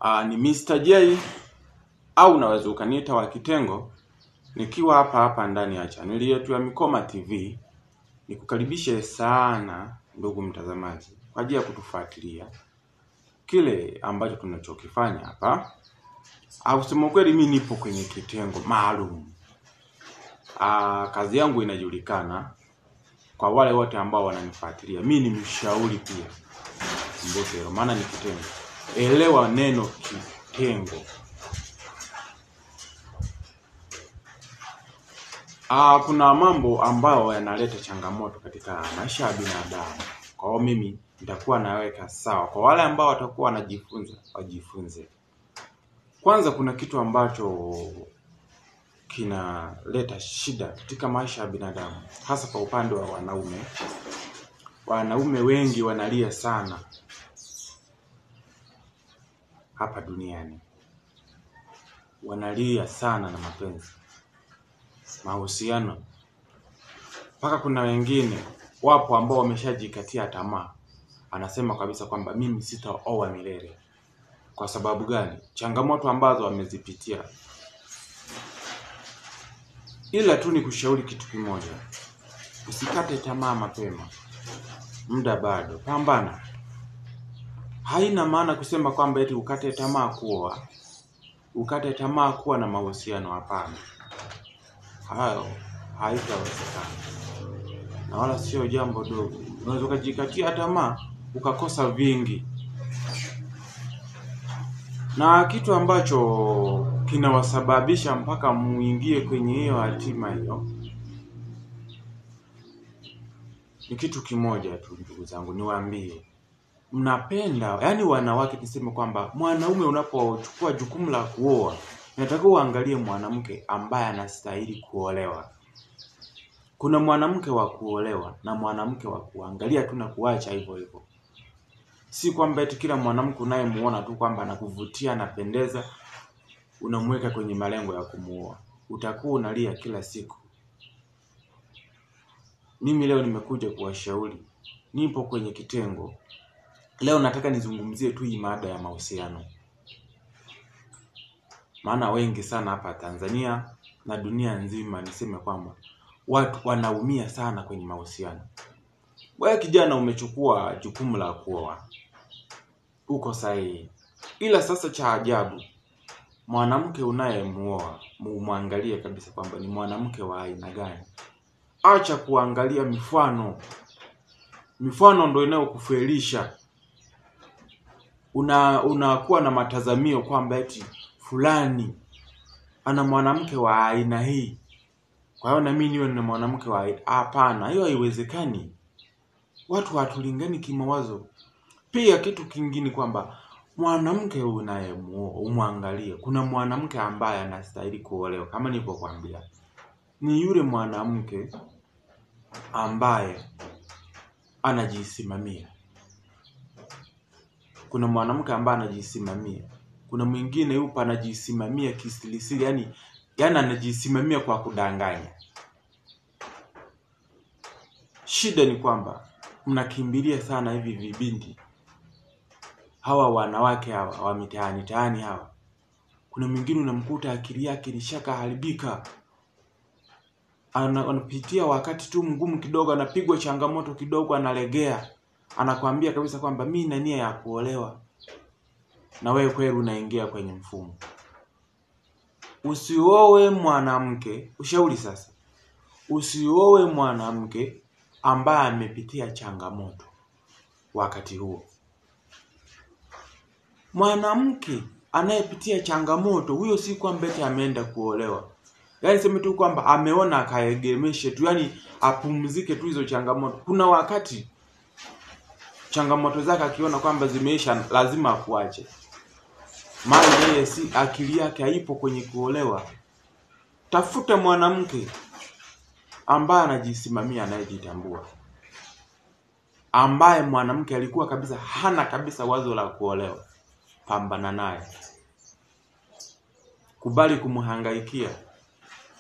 Ni Mr. J au unaweza ukaniita wa kitengo, nikiwa hapa ndani ya channel yetu ya Mikoma TV. Nikukaribishe sana ndugu mtazamaji kwa ajili ya kutufuatilia kile ambacho tunachokifanya hapa. Kusema kweli mimi nipo kwenye kitengo maalum. Kazi yangu inajulikana kwa wale wote ambao wananifuatilia. Mimi ni mshauri pia. Mbona maana ni kitengo. Elewa neno kitengo. Kuna mambo ambayo yanaleta changamoto katika maisha ya binadamu. Kwa hiyo mimi nitakuwa naweka sawa. Kwa wale ambao watakuwa wanajifunza, wajifunze. Kwanza kuna kitu ambacho kinaleta shida katika maisha ya binadamu, hasa kwa upande wa wanaume. Wanaume wengi wanalia sana hapa duniani. Wanalia sana na mapenzi, mahusiano. Mpaka kuna wengine wapo ambao wameshajikatia tamaa. Anasema kabisa kwamba mimi sitaoa milele. Kwa sababu gani? Changamoto ambazo wamezipitia. Ila tu ni kushauri kitu kimoja. Usikate tamaa mapema. Muda bado. Pambana. Haina maana kusema kwamba eti ukate tamaa kuoa. Ukate tamaa kuwa na mahusiano, hapana. Hayo haitawezekana. Na wala sio jambo dogo. Unaweza kujikatia tamaa ukakosa vingi. Na kitu ambacho kinawasababisha mpaka muingie kwenye hiyo hatima hiyo ni kitu kimoja tu ndugu zangu, niwaambie. Mnapenda, yani wanawake tuseme kwamba mwanaume unapochukua jukumu la kuoa, unatakiwa uangalie mwanamke ambaye anastahili kuolewa. Kuna mwanamke wa kuolewa na mwanamke wa kuangalia tu na kuacha hivyo hivyo. Si kwamba eti kila mwanamke unayemuona tu kwamba anakuvutia, anapendeza, unamweka kwenye malengo ya kumuoa. Utakuwa unalia kila siku. Mimi leo nimekuja kuwashauri. Nipo kwenye kitengo. Leo nataka nizungumzie tu hii mada ya mahusiano. Maana wengi sana hapa Tanzania na dunia nzima niseme kwamba watu wanaumia sana kwenye mahusiano. Wewe kijana umechukua jukumu la kuoa. Uko sahihi. Ila sasa cha ajabu, mwanamke unayemuoa, muangalie kabisa kwamba ni mwanamke wa aina gani. Acha kuangalia mifano. Mifano ndio inayokufelisha. Unakuwa na matazamio kwamba eti fulani ana mwanamke wa aina hii, kwa hiyo na mimi niwe na mwanamke wa aina. Hapana, hiyo haiwezekani. Watu hatulingani kimawazo. Pia kitu kingine kwamba mwanamke unayemuoa umwangalie. Kuna mwanamke ambaye anastahili kuolewa kama nilipokuambia. Ni yule mwanamke ambaye anajisimamia. Kuna mwanamke ambaye anajisimamia. Kuna mwingine yupo anajisimamia kisirisiri, yani anajisimamia kwa kudanganya. Shida ni kwamba mnakimbilia sana hivi vibindi. Hawa wanawake hawa wa mitaani hawa. Kuna mwingine unamkuta akili yake ilishakaharibika. Anapitia wakati tu mgumu kidogo, anapigwa changamoto kidogo, analegea. Anakuambia kabisa kwamba mimi na nia ya kuolewa. Na wewe kweli unaingia kwenye mfumo. Usioe mwanamke, ushauri sasa. Usioe mwanamke ambaye amepitia changamoto wakati huo. Mwanamke anayepitia changamoto, huyo si kwamba eti ameenda kuolewa. Yaani sema tu kwamba ameona akaegemeshe tu, yani apumzike tu hizo changamoto. Kuna wakati changamoto zake akiona kwamba zimeisha, lazima akuache. Maana yeye si akili yake haipo kwenye kuolewa. Tafuta mwanamke ambaye anajisimamia, anayejitambua. Ambaye mwanamke alikuwa kabisa hana kabisa wazo la kuolewa. Pambana naye. Kubali kumhangaikia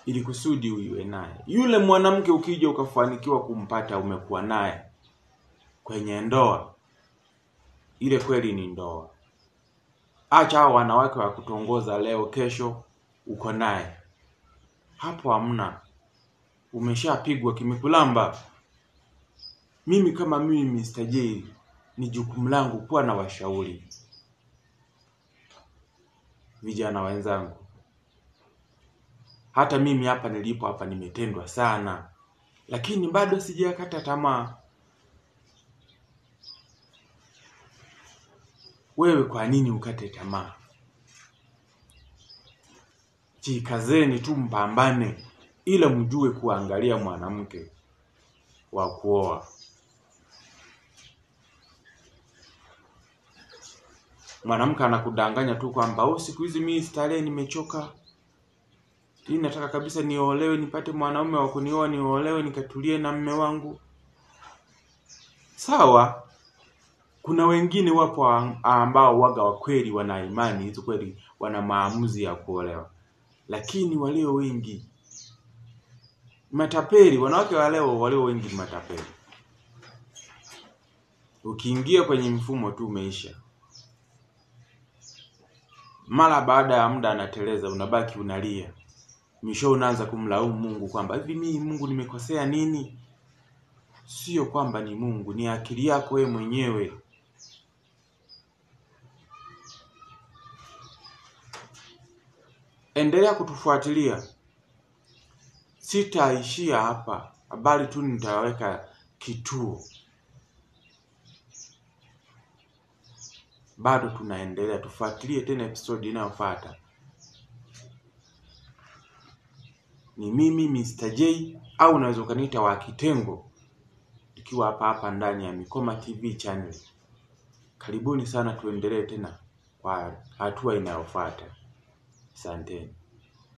ili kusudi uiwe naye. Yule mwanamke ukija ukafanikiwa kumpata, umekuwa naye kwenye ndoa, ile kweli ni ndoa. Acha hao wanawake wa kutongoza leo kesho uko naye. Hapo hamna. Umeshapigwa kimekulamba. Mimi kama mimi Mr. J, ni jukumu langu kuwa na washauri vijana wenzangu. Hata mimi hapa nilipo hapa nimetendwa sana, lakini bado sijakata tamaa. Wewe kwa nini ukate tamaa? Jikazeni tu mpambane, ila mjue kuangalia mwanamke wa kuoa. Mwanamke anakudanganya tu kwamba siku hizi mimi starehe nimechoka. Mimi nataka kabisa niolewe, nipate mwanaume wa kunioa, niolewe nikatulie na mume wangu. Sawa. Kuna wengine wapo ambao waga wa kweli wana imani, hizo kweli wana maamuzi ya kuolewa. Lakini walio wengi matapeli, wanawake walio wengi matapeli. Ukiingia kwenye mfumo tu umeisha. Mara baada ya muda anateleza, unabaki unalia. Mwisho unaanza kumlaumu Mungu kwamba hivi mimi Mungu nimekosea nini? Sio kwamba ni Mungu, ni akili yako wewe mwenyewe. Endelea kutufuatilia. Sitaishia hapa, bali tu nitaweka kituo. Bado tunaendelea, tufuatilie tena episode inayofuata. Ni mimi Mr. J, au unaweza kuniita wa kitengo, tukiwa hapa ndani ya Mikoma TV channel. Karibuni sana, tuendelee tena kwa hatua inayofuata. Asanteni.